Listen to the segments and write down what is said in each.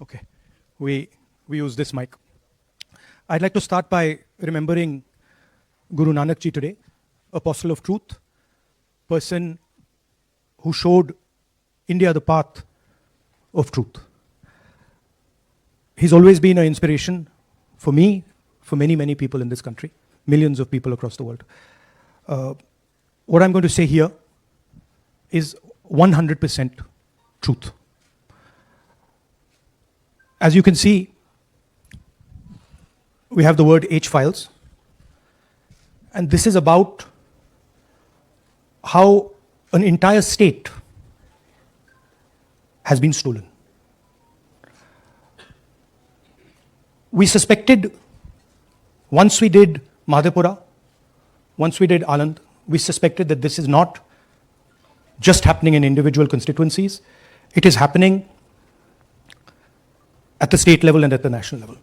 Okay, we use this mic. I'd like to start by remembering Guru Nanak Ji today, apostle of truth, person who showed India the path of truth. He's always been an inspiration for me, for many, many people in this country, millions of people across the world. What I'm going to say here is 100% truth. As you can see, we have the word H files, and this is about how an entire state has been stolen. We suspected, once we did Madhepura, once we did Aland, we suspected that this is not just happening in individual constituencies, it is happening at the state level and at the national level.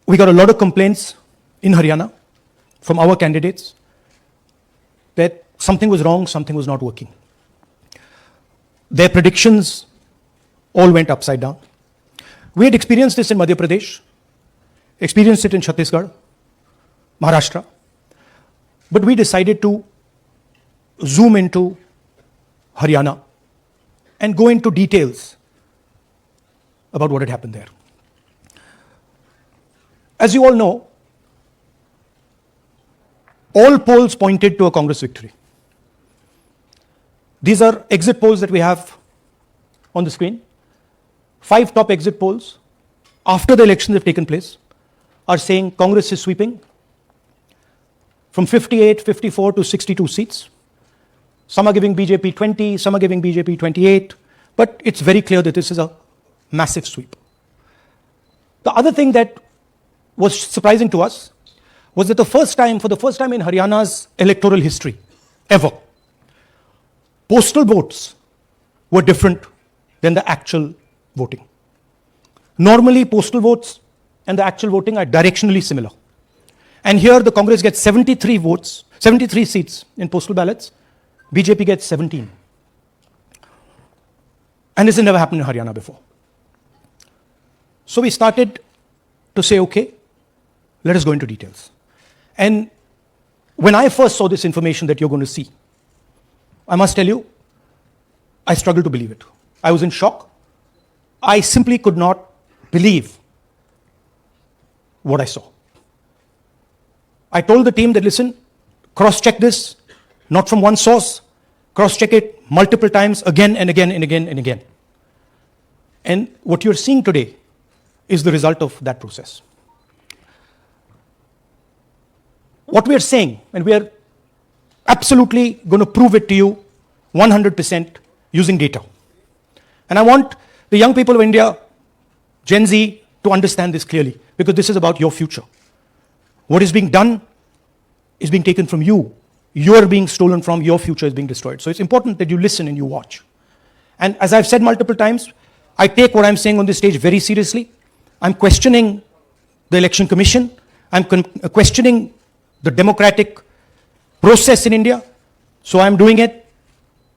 We got a lot of complaints in Haryana from our candidates that something was wrong, something was not working. Their predictions all went upside down. We had experienced this in Madhya Pradesh, experienced it in Chhattisgarh, Maharashtra, but we decided to zoom into Haryana and go into details about what had happened there. As you all know, all polls pointed to a Congress victory. These are exit polls that we have on the screen. 5 top exit polls after the elections have taken place are saying Congress is sweeping from 58, 54 to 62 seats. Some are giving BJP 20, some are giving BJP 28, but it's very clear that this is a massive sweep. The other thing that was surprising to us was that for the first time in Haryana's electoral history, ever, postal votes were different than the actual voting. Normally, postal votes and the actual voting are directionally similar. And here the Congress gets 73 votes, 73 seats in postal ballots, BJP gets 17. And this has never happened in Haryana before. So we started to say, okay, let us go into details. And when I first saw this information that you're going to see, I must tell you, I struggled to believe it. I was in shock. I simply could not believe what I saw. I told the team that, listen, cross-check this, not from one source, cross-check it multiple times, again and again and again and again. And what you're seeing today is the result of that process. What we are saying, and we are absolutely going to prove it to you 100% using data. And I want the young people of India, Gen Z, to understand this clearly, because this is about your future. What is being done is being taken from you. You're being stolen from, your future is being destroyed. So it's important that you listen and you watch. And as I've said multiple times, I take what I'm saying on this stage very seriously. I'm questioning the Election Commission. I'm questioning the democratic process in India. So I'm doing it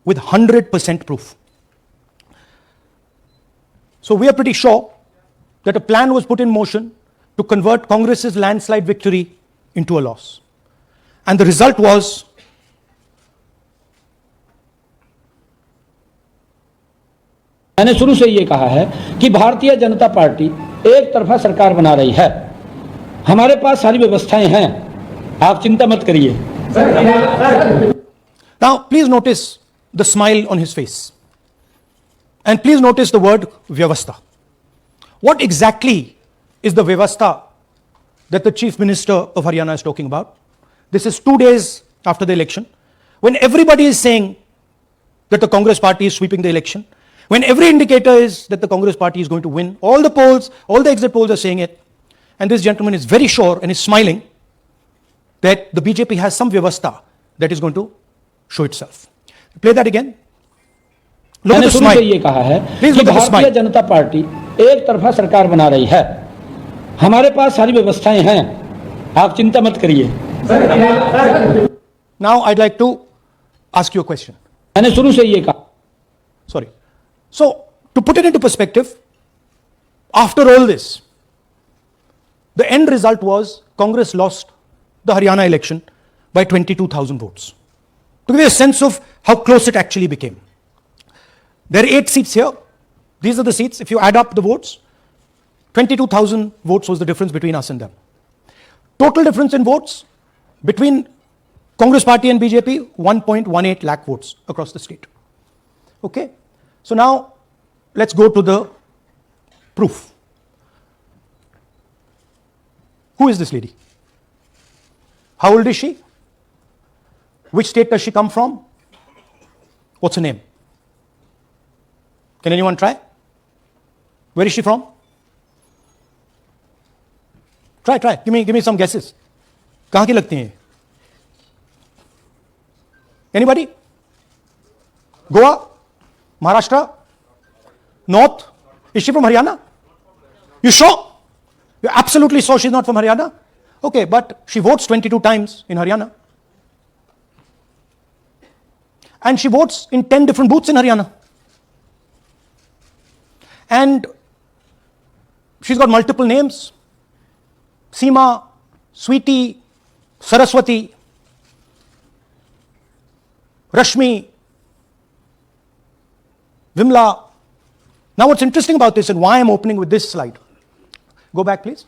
with 100% proof. So we are pretty sure that a plan was put in motion to convert Congress's landslide victory into a loss. And the result was मैंने शुरू से ये कहा है कि Bharatiya Janata party एक तरफा सरकार बना रही है। हमारे पास सारी व्यवस्थाएं हैं, आप चिंता मत करिए। Now please notice the smile on his face. And please notice the word vyavastha. What exactly is the vyavastha that the Chief Minister of Haryana is talking about? This is 2 days after the election, when everybody is saying that the Congress party is sweeping the election, when every indicator is that the Congress party is going to win, all the polls, all the exit polls are saying it, and this gentleman is very sure and is smiling that the BJP has some vyavastha that is going to show itself. Play that again. Look at the smile. ये कहा है Please कि look at the भारतीय smile. जनता party एक तरफा सरकार बना रही है। हमारे पास सारी व्यवस्थाएं हैं, आप चिंता मत करिए। Now I'd like to ask you a question. मैंने शुरू से ये कहा। Sorry. So, to put it into perspective, after all this, the end result was Congress lost the Haryana election by 22,000 votes. To give you a sense of how close it actually became. There are 8 seats here. These are the seats. If you add up the votes, 22,000 votes was the difference between us and them. Total difference in votes between Congress party and BJP, 1.18 lakh votes across the state. Okay? So now, let's go to the proof. Who is this lady? How old is she? Which state does she come from? What's her name? Can anyone try? Where is she from? Try. Give me some guesses. कहाँ की लगती हैं? Anybody? Goa? Maharashtra? North? Is she from Haryana? You sure? You're absolutely sure she's not from Haryana? Okay, but she votes 22 times in Haryana. And she votes in 10 different booths in Haryana. And she's got multiple names. Seema, Sweetie, Saraswati, Rashmi, Vimla. Now what's interesting about this and why I'm opening with this slide. Go back please.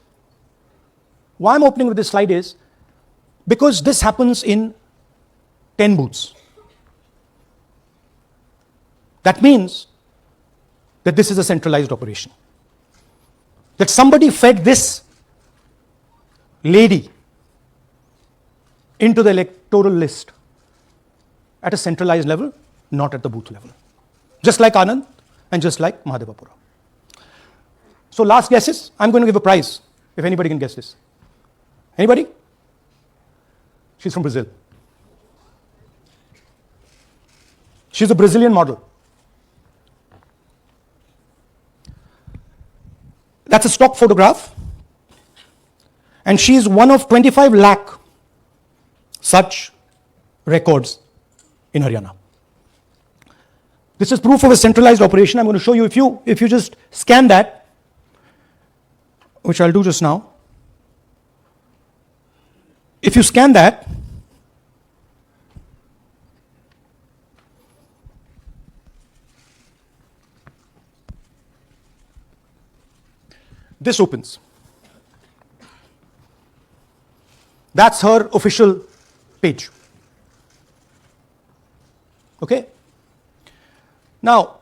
Why I'm opening with this slide is because this happens in 10 booths. That means that this is a centralized operation. That somebody fed this lady into the electoral list at a centralized level, not at the booth level. Just like Anand and just like Mahadevapura. So last guesses, I'm going to give a prize if anybody can guess this. Anybody? She's from Brazil. She's a Brazilian model. That's a stock photograph. And she's one of 25 lakh such records in Haryana. This is proof of a centralized operation. I'm going to show you, if you just scan that, which I'll do just now. If you scan that, this opens. That's her official page. Okay? Now,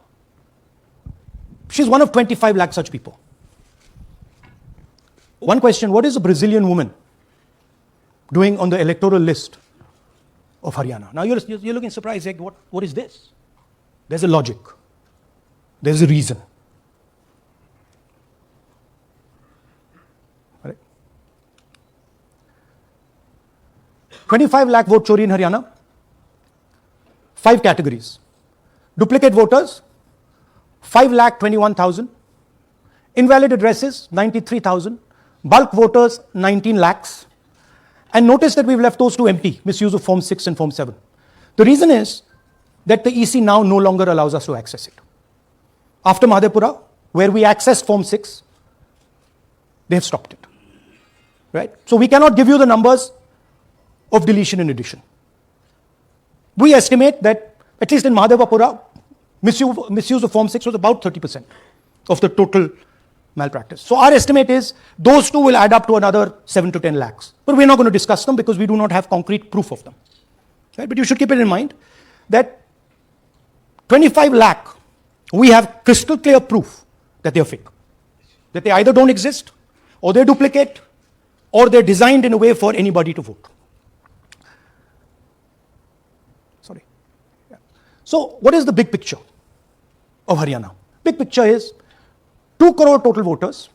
she's one of 25 lakh such people. One question, what is a Brazilian woman doing on the electoral list of Haryana? Now you're looking surprised, like, what is this? There's a logic. There's a reason. 25 lakh vote Chori in Haryana. 5 categories. Duplicate voters, 5,21,000. Invalid addresses, 93,000. Bulk voters, 19 lakhs. And notice that we've left those two empty, misuse of Form 6 and Form 7. The reason is that the EC now no longer allows us to access it. After Mahadevapura, where we accessed Form 6, they have stopped it. Right? So we cannot give you the numbers of deletion and addition. We estimate that, at least in Mahadevapura, misuse of Form 6 was about 30% of the total malpractice. So our estimate is those two will add up to another 7 to 10 lakhs. But we're not going to discuss them because we do not have concrete proof of them. Right? But you should keep it in mind that 25 lakh, we have crystal clear proof that they're fake. That they either don't exist, or they're duplicate, or they're designed in a way for anybody to vote. Sorry. Yeah. So what is the big picture of Haryana? Big picture is 2 crore total voters,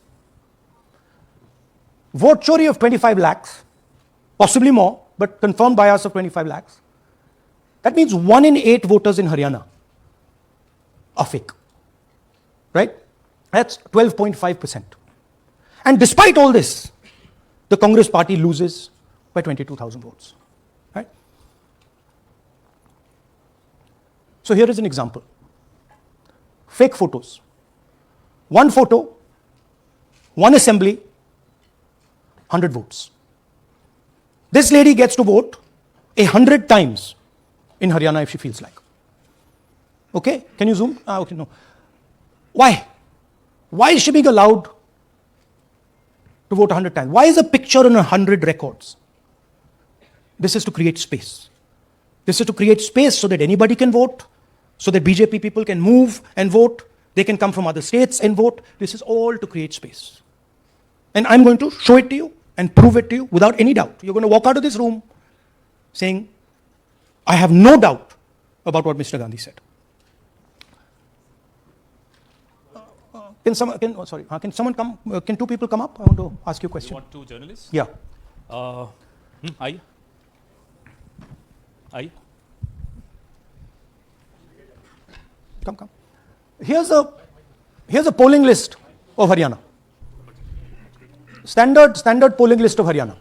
vote Chori of 25 lakhs, possibly more, but confirmed bias of 25 lakhs. That means 1 in 8 voters in Haryana are fake. Right? That's 12.5%. And despite all this, the Congress party loses by 22,000 votes. Right? So here is an example. fake photos. One photo, one assembly, 100 votes. This lady gets to vote 100 times in Haryana if she feels like. Okay, can you zoom? Okay, no. Why? Why is she being allowed to vote 100 times? Why is a picture in 100 records? This is to create space. This is to create space so that anybody can vote, so that BJP people can move and vote. They can come from other states and vote. This is all to create space. And I'm going to show it to you and prove it to you without any doubt. You're going to walk out of this room saying, I have no doubt about what Mr. Gandhi said. Can someone come? Can two people come up? I want to ask you a question. You want two journalists? Yeah. Aye. Come. Here's a polling list of Haryana. Standard polling list of Haryana.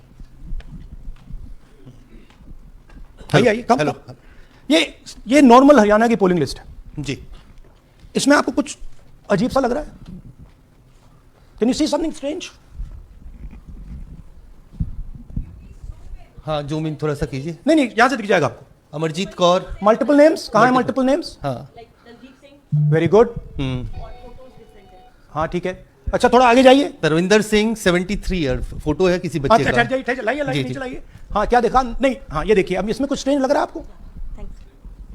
आइए come hello ये normal Haryana की polling list है जी इसमें आपको कुछ अजीब सा लग रहा है can you see something strange हाँ जूम इन थोड़ा सा कीजिए नहीं यहां से दिख जाएगा आपको अमरजीत कौर मल्टीपल नेम्स कहां है मल्टीपल नेम्स हाँ वेरी गुड हाँ ठीक है अच्छा थोड़ा आगे जाइए तरविंदर सिंह 73 ईयर फोटो है किसी बच्चे का लाइए नीचे लाइए हाँ क्या देखा नहीं हाँ ये देखिए अब इसमें कुछ स्ट्रेंज लग रहा है आपको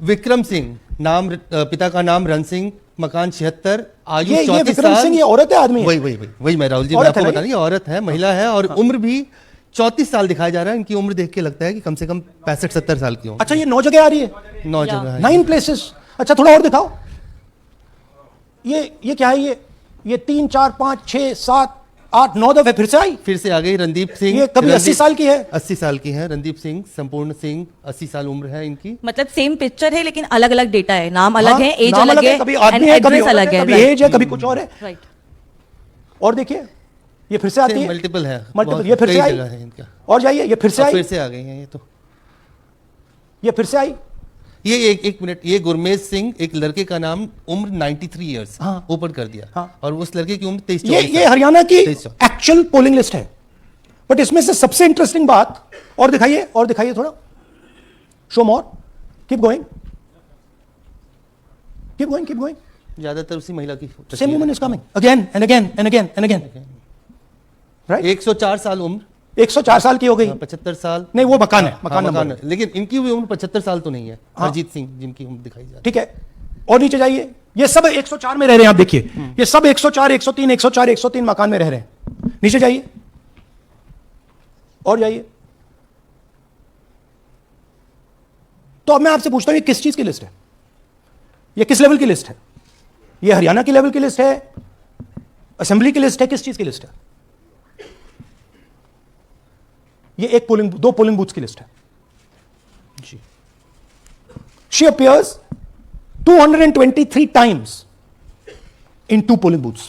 विक्रम सिंह नाम पिता का नाम रन सिंह मकान 76 आयु 34 विक्रम साल सिंह ये औरत है आदमी वही मैं राहुल जी मैं आपको बता रही औरत है महिला है और उम्र भी 34 साल दिखाया जा रहा है इनकी उम्र देख के लगता है कि कम से कम 65-70 साल की हो अच्छा ये 9 जगह आ रही है 9 जगह 9 प्लेसेस अच्छा थोड़ा और दिखाओ ये क्या है ये 3 4 5 6 7 8 9 दफे फिर से आ गई रणदीप सिंह ये कभी 80 साल की है 80 साल की है रणदीप सिंह संपूर्ण सिंह 80 साल उम्र है इनकी मतलब सेम पिक्चर है लेकिन अलग अलग डेटा है नाम अलग है एज नाम अलग है कभी आदमी है कभी अलग है कभी एज है कभी कुछ और है राइट और देखिए ये फिर से आती है मल्टीपल है ये फिर से आई है इनका और जाइए ये फिर से आ गई है ये फिर से आई ये एक मिनट ये गुरमेज सिंह एक लड़के का नाम उम्र 93 इयर्स ऊपर कर दिया और उस लड़के की उम्र 23 ये हरियाणा की एक्चुअल पोलिंग लिस्ट है बट इसमें से सबसे इंटरेस्टिंग बात और दिखाइए थोड़ा शो मोर कीप गोइंग ज्यादातर उसी महिला की same woman is coming again and again right 104 साल उम्र 104 साल की हो गई 75 साल नहीं वो मकान है मकान है लेकिन इनकी भी उम्र 75 साल तो नहीं है अजीत सिंह जिनकी उम्र दिखाई जा रही है ठीक है और नीचे जाइए ये सब 104 में रह रहे हैं आप देखिए ये सब 104 103 मकान में रह रहे हैं नीचे जाइए और जाइए तो अब मैं आपसे पूछता हूं ये किस चीज की लिस्ट है ये किस लेवल की लिस्ट है ये हरियाणा की लेवल की लिस्ट है असेंबली की लिस्ट है किस चीज की लिस्ट है ये दो पोलिंग बूथ्स की लिस्ट है जी she appears 223 times in 2 polling booths.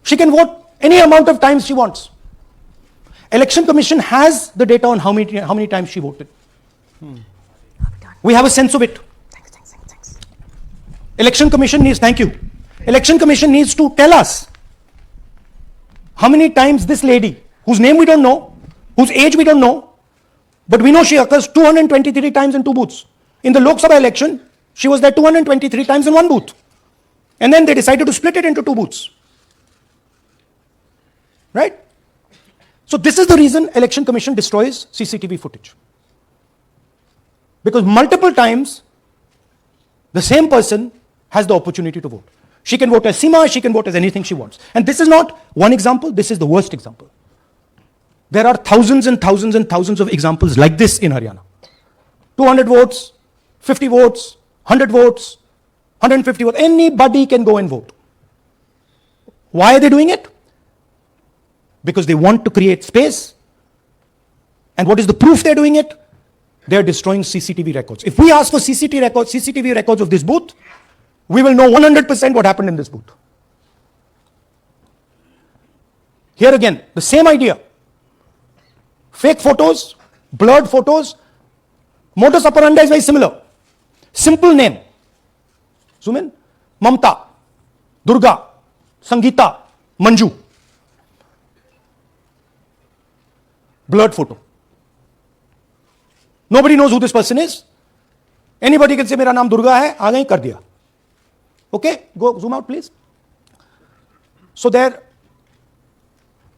She can vote any amount of times she wants. Election Commission has the data on how many times she voted. We have a sense of it. Thanks. Election Commission needs to tell us how many times this lady, whose name we don't know, whose age we don't know, but we know she occurs 223 times in 2 booths. In the Lok Sabha election, she was there 223 times in 1 booth. And then they decided to split it into 2 booths. Right? So this is the reason Election Commission destroys CCTV footage. Because multiple times, the same person has the opportunity to vote. She can vote as Seema, she can vote as anything she wants. And this is not one example, this is the worst example. There are thousands and thousands and thousands of examples like this in Haryana. 200 votes, 50 votes, 100 votes, 150 votes, anybody can go and vote. Why are they doing it? Because they want to create space. And what is the proof they're doing it? They're destroying CCTV records. If we ask for CCTV records of this booth, we will know 100% what happened in this booth. Here again, the same idea. Fake photos, blurred photos, modus operandi is very similar. Simple name. Zoom in. Mamta, Durga, Sangeeta, Manju. Blurred photo. Nobody knows who this person is. Anybody can say, मेरा नाम दुर्गा है, आ गई कर दिया. Okay, go zoom out please. So they're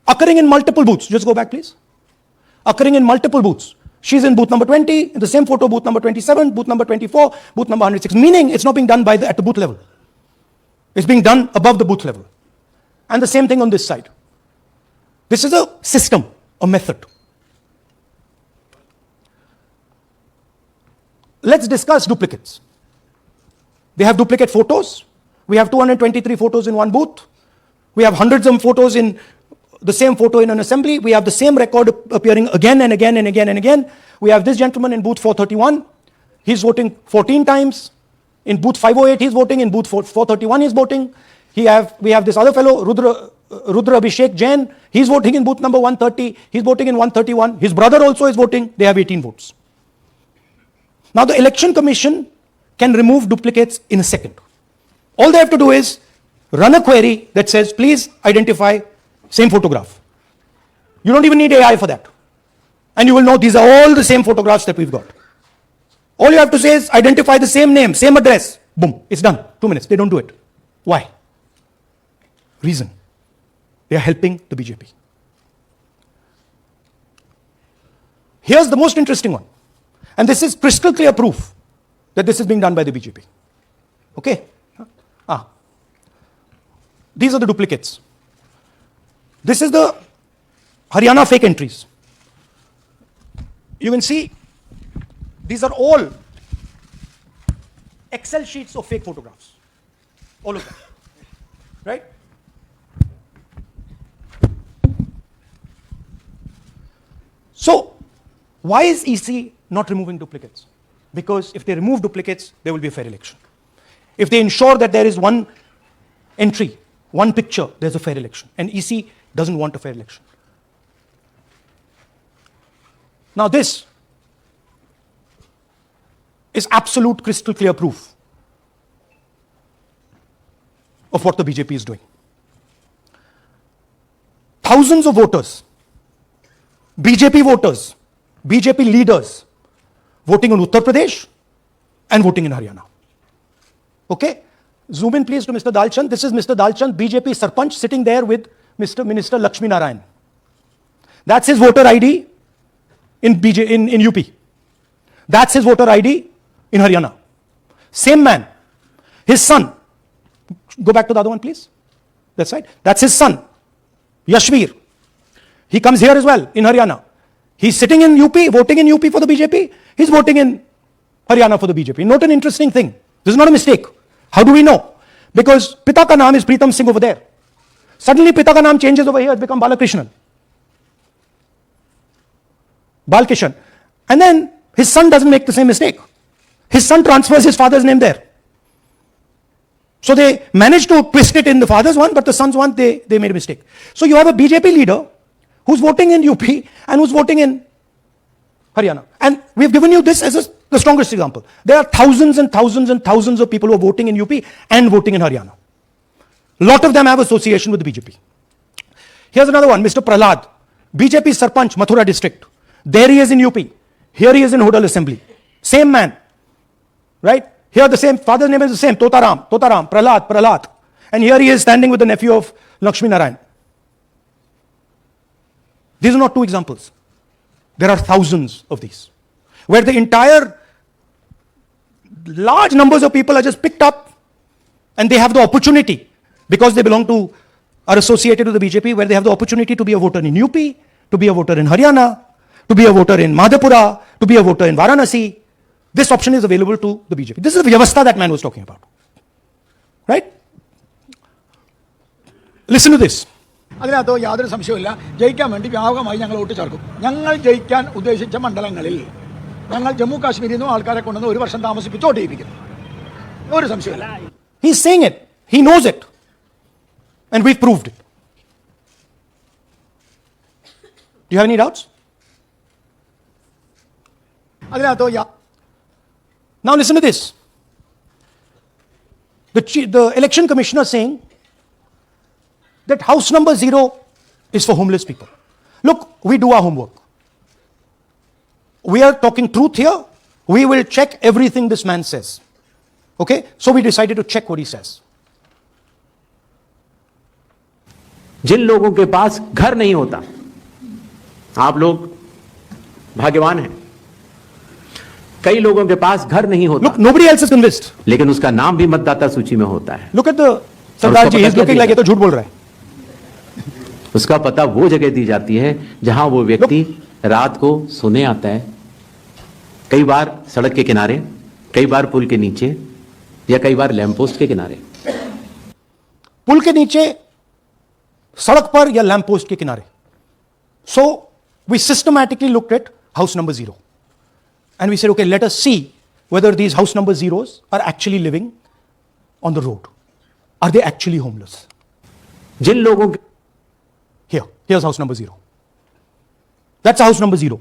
occurring in multiple booths. Just go back please. Occurring in multiple booths. She's in booth number 20, in the same photo, booth number 27, booth number 24, booth number 106. Meaning it's not being done at the booth level. It's being done above the booth level. And the same thing on this side. This is a system, a method. Let's discuss duplicates. They have duplicate photos. We have 223 photos in one booth. We have hundreds of photos in the same photo in an assembly. We have the same record appearing again and again and again and again. We have this gentleman in booth 431. He's voting 14 times. In booth 508, he's voting. In booth 431, he's voting. We have this other fellow, Rudra Abhishek Jain. He's voting in booth number 130. He's voting in 131. His brother also is voting. They have 18 votes. Now the Election Commission can remove duplicates in a second. All they have to do is run a query that says, please identify same photograph. You don't even need AI for that. And you will know these are all the same photographs that we've got. All you have to say is identify the same name, same address. Boom, it's done. 2 minutes. They don't do it. Why? Reason. They are helping the BJP. Here's the most interesting one. And this is crystal clear proof that this is being done by the BJP. Okay? These are the duplicates. This is the Haryana fake entries. You can see these are all Excel sheets of fake photographs. All of them. Right? So, why is EC not removing duplicates? Because if they remove duplicates, there will be a fair election. If they ensure that there is one entry, one picture, there's a fair election. And EC doesn't want a fair election. Now this is absolute crystal clear proof of what the BJP is doing. Thousands of voters, BJP voters, BJP leaders voting in Uttar Pradesh and voting in Haryana. Okay? Zoom in please to Mr. Dalchand. This is Mr. Dalchand, BJP Sarpanch, sitting there with Mr. Minister Lakshmi Narayan. That's his voter ID in UP. That's his voter ID in Haryana. Same man. His son. Go back to the other one, please. That's right. That's his son, Yashveer. He comes here as well in Haryana. He's sitting in UP, voting in UP for the BJP. He's voting in Haryana for the BJP. Note an interesting thing. This is not a mistake. How do we know? Because Pita ka naam is Pritam Singh over there. Suddenly Pita ka naam changes over here, it's become Balakrishnan. Balkishan. And then his son doesn't make the same mistake. His son transfers his father's name there. So they managed to twist it in the father's one, but the son's one, they made a mistake. So you have a BJP leader who's voting in UP and who's voting in Haryana. And we've given you this as the strongest example. There are thousands and thousands and thousands of people who are voting in UP and voting in Haryana. A lot of them have association with the BJP. Here's another one, Mr. Prahlad, BJP Sarpanch, Mathura district. There he is in UP. Here he is in Hodal Assembly. Same man. Right? Here the same, father's name is the same, Totaram, Prahlad. And here he is standing with the nephew of Lakshmi Narayan. These are not two examples. There are thousands of these, where the entire large numbers of people are just picked up and they have the opportunity, because they are associated with the BJP, where they have the opportunity to be a voter in UP, to be a voter in Haryana, to be a voter in Madhepura, to be a voter in Varanasi. This option is available to the BJP. This is the Vyavastha that man was talking about. Right? Listen to this. അതിനകത്ത് യാതൊരു സംശയവുമില്ല. ജയിക്കാൻ വേണ്ടി വ്യാപകമായി ഞങ്ങൾ vote ചേർക്കും. ഞങ്ങൾ ജയിക്കാൻ ഉദ്ദേശിച്ച മണ്ഡലങ്ങളിൽ ഞങ്ങൾ ജമ്മു കാശ്മീരിൽ നിന്നും ആൾക്കാരെ കൊണ്ടുവന്ന് ഒരു വർഷം താമസിപ്പിച്ച് വോട്ട് ചെയ്യിപ്പിക്കും. ഒരു സംശയമില്ല. He's saying it. He knows it. And we've proved it. Do you have any doubts? അതിനകത്ത് Now listen to this. the election commissioner saying that house number 0 is for homeless people. Look, we do our homework. We are talking truth here. We will check everything this man says. Okay? So we decided to check what he says. जिन लोगों के पास घर नहीं होता, आप लोग भाग्यवान हैं। कई लोगों के पास घर नहीं होता, Look, nobody else is convinced. लेकिन उसका नाम भी मतदाता सूची में होता है। Look at the Sardar ji, he's looking like ये तो झूठ बोल रहा है। उसका पता वो जगह दी जाती है जहां वो व्यक्ति रात को सोने आता है, कई बार सड़क के किनारे, कई बार पुल के नीचे, या कई बार लैंप पोस्ट के किनारे। पुल के नीचे, सड़क पर या लैंप पोस्ट के किनारे. So we systematically looked at house number 0 and we said, okay, let us see whether these house number 0s are actually living on the road. Are they actually homeless? जिन लोगों के Here's house number 0. That's house number 0.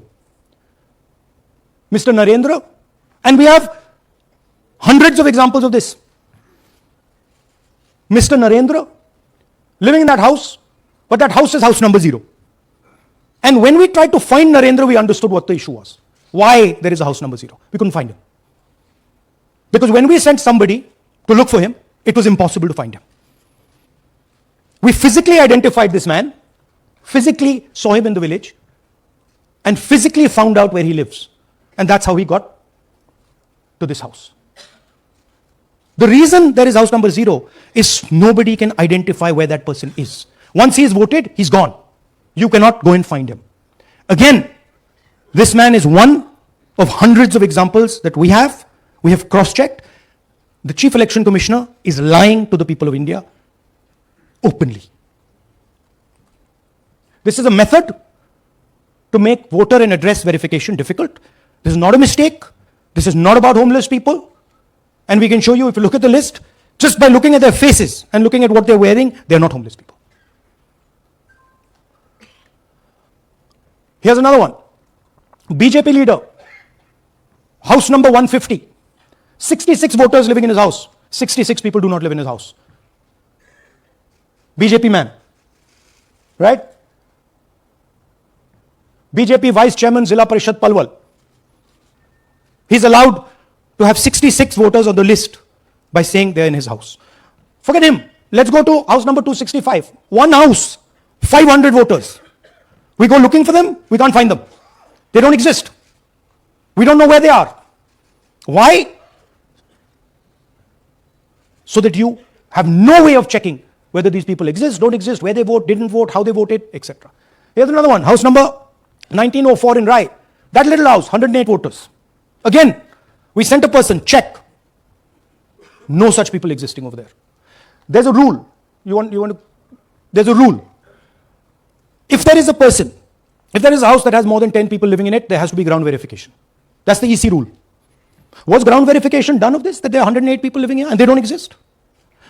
Mr. Narendra, and we have hundreds of examples of this. Mr. Narendra living in that house, but that house is house number 0. And when we tried to find Narendra, we understood what the issue was. Why there is a house number 0. We couldn't find him. Because when we sent somebody to look for him, it was impossible to find him. We physically identified this man, physically saw him in the village, and physically found out where he lives. And that's how he got to this house. The reason there is house number 0 is nobody can identify where that person is. Once he is voted, he's gone. You cannot go and find him. Again, this man is one of hundreds of examples that we have. We have cross-checked. The Chief Election Commissioner is lying to the people of India openly. This is a method to make voter and address verification difficult. This is not a mistake. This is not about homeless people. And we can show you, if you look at the list, just by looking at their faces and looking at what they're wearing, they're not homeless people. Here's another one. BJP leader, house number 150. 66 voters living in his house. 66 people do not live in his house. BJP man. Right? BJP Vice Chairman Zilla Parishad Palwal. He's allowed to have 66 voters on the list by saying they're in his house. Forget him. Let's go to house number 265. One house, 500 voters. We go looking for them, we can't find them. They don't exist. We don't know where they are. Why? So that you have no way of checking whether these people exist, don't exist, where they vote, didn't vote, how they voted, etc. Here's another one. House number 1904 in Rai. That little house, 108 voters. Again, we sent a person, check. No such people existing over there. There's a rule. There's a rule. If there is a person, if there is a house that has more than 10 people living in it, there has to be ground verification. That's the EC rule. Was ground verification done of this, that there are 108 people living here and they don't exist?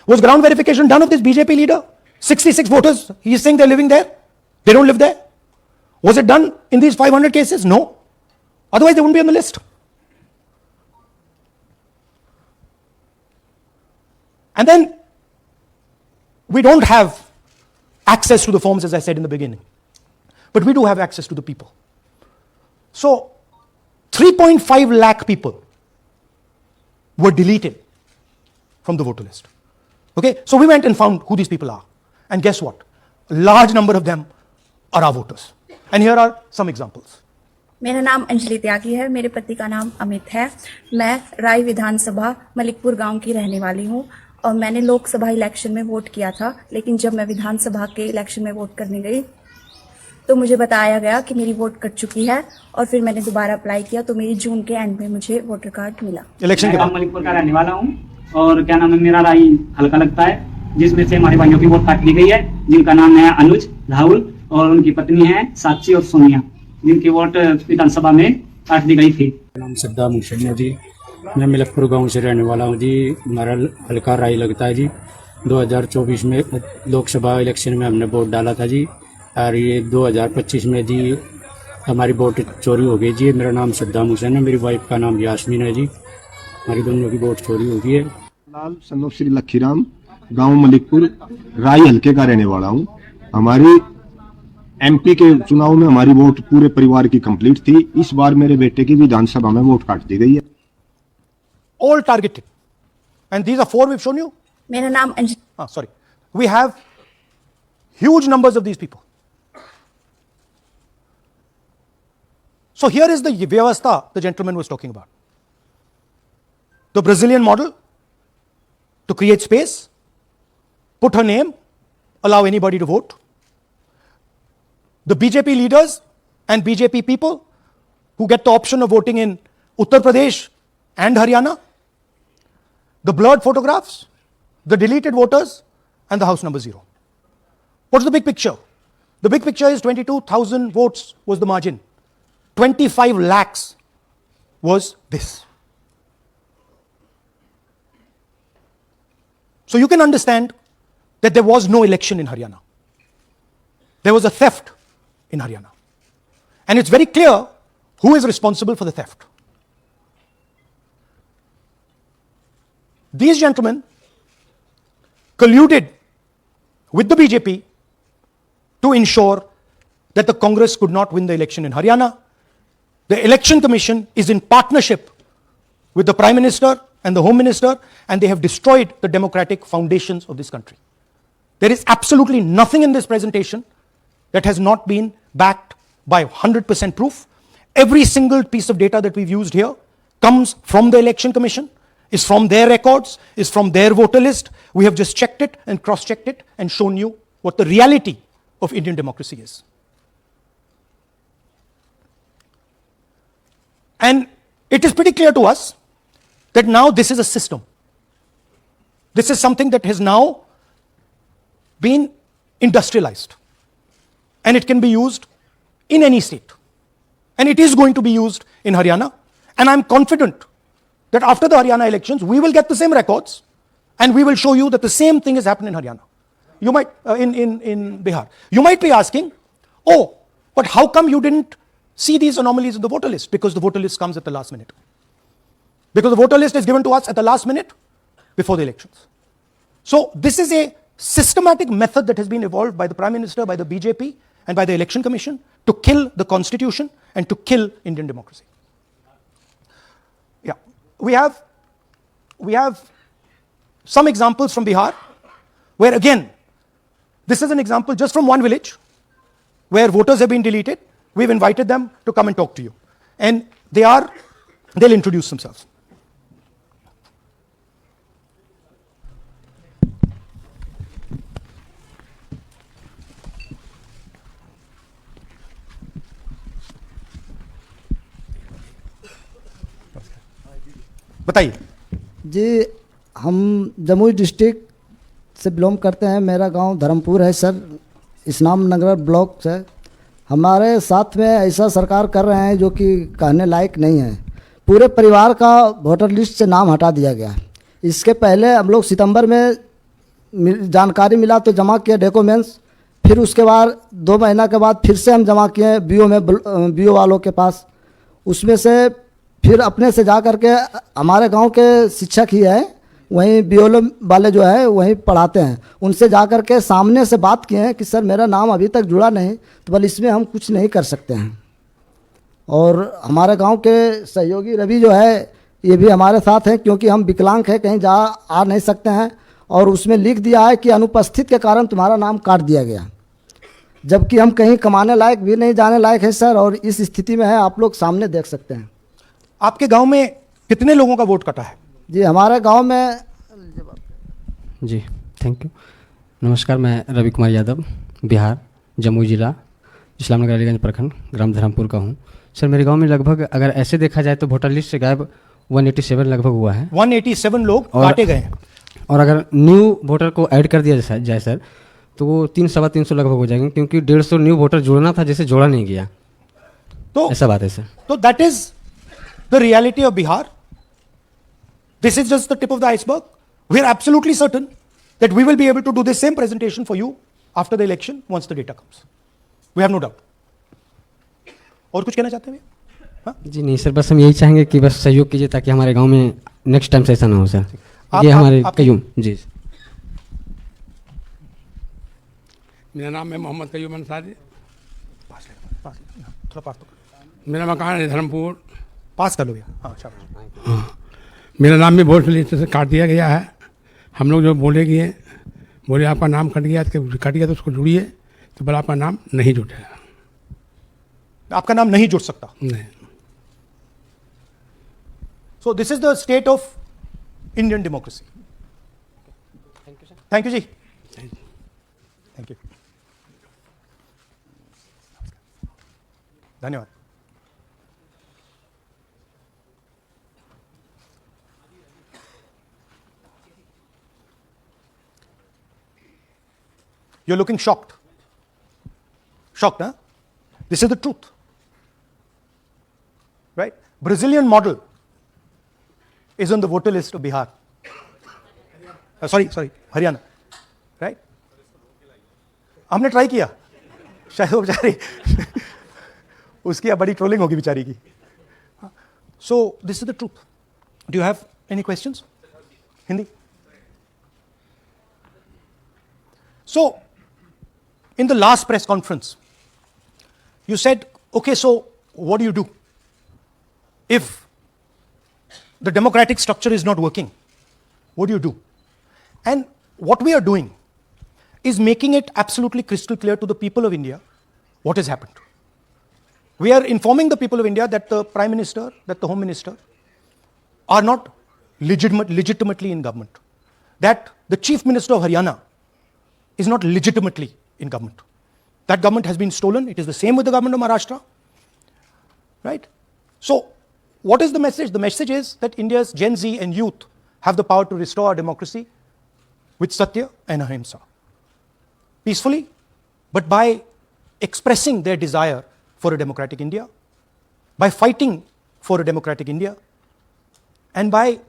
Was ground verification done of this BJP leader? 66 voters, he is saying they're living there. They don't live there. Was it done in these 500 cases? No. Otherwise they wouldn't be on the list. And then we don't have access to the forms, as I said in the beginning. But we do have access to the people. So 3.5 lakh people were deleted from the voter list. Okay, so we went and found who these people are. And guess what? A large number of them are our voters. And here are some examples. मेरा नाम अंजलि त्यागी है, मेरे पति का नाम अमित है। मैं राय विधानसभा मलिकपुर गांव की रहने वाली हूं और मैंने लोकसभा इलेक्शन में वोट किया था, लेकिन जब मैं विधानसभा के इलेक्शन में वोट करने गई तो मुझे बताया गया कि मेरी वोट कट चुकी है और फिर मैंने दोबारा अप्लाई किया तो मेरी जून के एंड में मुझे वोटर कार्ड मिला। इलेक्शन के बाद मलिकपुर का रहने वाला हूँ और क्या नाम है, मेरा राय हल्का लगता है, जिसमें से हमारे भाइयों की वोट काट ली गई है, जिनका नाम है अनुज, राहुल और उनकी पत्नी है साक्षी और सोनिया, जिनकी वोट विधानसभा में काट दी गई थी। नाम सद्दाम हुसैन है जी, मैं मलिकपुर गांव से रहने वाला हूं जी। हमारा हल्का राय लगता है जी। 2024 में लोकसभा इलेक्शन में हमने वोट डाला था जी और ये 2025 में जी हमारी वोट चोरी हो गई जी। मेरा नाम सद्दाम हुसैन है, मेरी वाइफ का नाम यास्मीन है जी। हमारी दोनों की वोट चोरी हो गई है। लाल सन ऑफ श्री लखीराम, गांव मलिकपुर, राई हल्के का रहने वाला हूं। हमारी एमपी के चुनाव में हमारी वोट पूरे परिवार की कंप्लीट थी। इस बार मेरे बेटे की विधानसभा में वोट काट दी गई है। All targeted. And these are 4 we've shown you. मेरा नाम Sorry. We have huge numbers of these people. So here is the vyavastha the gentleman was talking about. The Brazilian model to create space, put her name, allow anybody to vote. The BJP leaders and BJP people who get the option of voting in Uttar Pradesh and Haryana, the blurred photographs, the deleted voters, and the house number 0. What's the big picture? The big picture is 22,000 votes was the margin. 25 lakhs was this. So you can understand that there was no election in Haryana. There was a theft in Haryana. And it's very clear who is responsible for the theft. These gentlemen colluded with the BJP to ensure that the Congress could not win the election in Haryana. The Election Commission is in partnership with the Prime Minister and the Home Minister, and they have destroyed the democratic foundations of this country. There is absolutely nothing in this presentation that has not been backed by 100% proof. Every single piece of data that we've used here comes from the Election Commission, is from their records, is from their voter list. We have just checked it and cross-checked it and shown you what the reality of Indian democracy is. And it is pretty clear to us that now this is a system. This is something that has now been industrialized. And it can be used in any state. And it is going to be used in Haryana. And I'm confident that after the Haryana elections, we will get the same records and we will show you that the same thing has happened in Haryana. You might, in Bihar. You might be asking, oh, but how come you didn't see these anomalies in the voter list? Because the voter list comes at the last minute. Because the voter list is given to us at the last minute before the elections. So this is a systematic method that has been evolved by the Prime Minister, by the BJP, and by the Election Commission to kill the Constitution and to kill Indian democracy. Yeah, we have some examples from Bihar, where again, this is an example just from one village, where voters have been deleted. We've invited them to come and talk to you. And they'll introduce themselves. बताइए जी। हम Jamui district से belong करते हैं। मेरा गांव धर्मपुर है sir, इस्लाम नगर block से। हमारे साथ में ऐसा सरकार कर रहे हैं जो कि कहने लायक नहीं है। पूरे परिवार का वोटर लिस्ट से नाम हटा दिया गया। इसके पहले हम लोग सितंबर में जानकारी मिला तो जमा किए डॉक्यूमेंट्स, फिर उसके बाद 2 महीना के बाद फिर से हम जमा किए बीओ वालों के पास। उसमें से फिर अपने से जा कर के हमारे गांव के शिक्षक ही है, वहीं बीओ वाले जो है वहीं पढ़ाते हैं, उनसे जा कर के सामने से बात किए हैं कि सर मेरा नाम अभी तक जुड़ा नहीं, तो बोले इसमें हम कुछ नहीं कर सकते हैं। और हमारे गांव के सहयोगी रवि जो है ये भी हमारे साथ हैं, क्योंकि हम विकलांग हैं, कहीं आ नहीं सकते हैं, और उसमें लिख दिया है कि अनुपस्थित के कारण तुम्हारा नाम काट दिया गया, जबकि हम कहीं कमाने लायक भी नहीं जाने लायक है सर। और इस स्थिति में है, आप लोग सामने देख सकते हैं। आपके गांव में कितने लोगों का वोट कटा है? जी हमारे गांव में जी थैंक यू। नमस्कार, मैं रवि कुमार यादव, बिहार, जमुई जिला, इस्लामनगर अलीगंज प्रखंड, ग्राम धर्मपुर का हूँ। सर मेरे गांव में लगभग अगर ऐसे देखा जाए तो वोटर लिस्ट से गायब 187 लगभग हुआ है। 187 लोग काटे गए हैं। और अगर न्यू वोटर को ऐड कर दिया जाए सर तो वो 300-325 लगभग हो जाएंगे, क्योंकि 150 न्यू वोटर जोड़ना था जिसे जोड़ा नहीं गया। तो ऐसा बात है सर। तो that is the reality of Bihar. This is just the tip of the iceberg. We are absolutely certain that we will be able to do the same presentation for you after the election once the data comes. We have no doubt. और कुछ कहना चाहते हैं भैया? जी नहीं sir, बस हम यही चाहेंगे कि बस सहयोग कीजिए ताकि हमारे गांव में नेक्स्ट टाइम से ऐसा ना हो सर। ये हमारे कयूम जी। मेरा नाम है मोहम्मद कयूम अंसारी। थोड़ा पास तो मेरा मकान है धर्मपुर। पास कर लो भैया। हाँ शाबाश। हाँ, मेरा नाम भी वोट लिस्ट से काट दिया गया है। हम लोग जो बोले आपका नाम कट गया तो उसको जुड़िए, तो बोला आपका नाम नहीं जुटेगा। आपका नाम नहीं जुड़ सकता। नहीं। So this is the state of Indian democracy. Thank you, ji. Thank you. धन्यवाद। You're looking shocked. Shocked, huh? This is the truth. Right? Brazilian model is on the voter list of Bihar. Sorry, Haryana. Right? हमने try किया, शायद वो बेचारी उसकी बड़ी trolling होगी बेचारी की। So this is the truth. Do you have any questions? Hindi? So in the last press conference, you said, okay, so what do you do? If the democratic structure is not working, what do you do? And what we are doing is making it absolutely crystal clear to the people of India what has happened. We are informing the people of India that the Prime Minister, that the Home Minister are not legitimately in government. That the Chief Minister of Haryana is not legitimately in government. That government has been stolen. It is the same with the government of Maharashtra. Right? So, what is the message? The message is that India's Gen Z and youth have the power to restore our democracy with Satya and Ahimsa. Peacefully, but by expressing their desire for a democratic India, by fighting for a democratic India, and by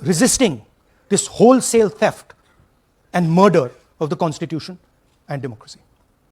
resisting this wholesale theft and murder of the Constitution and democracy.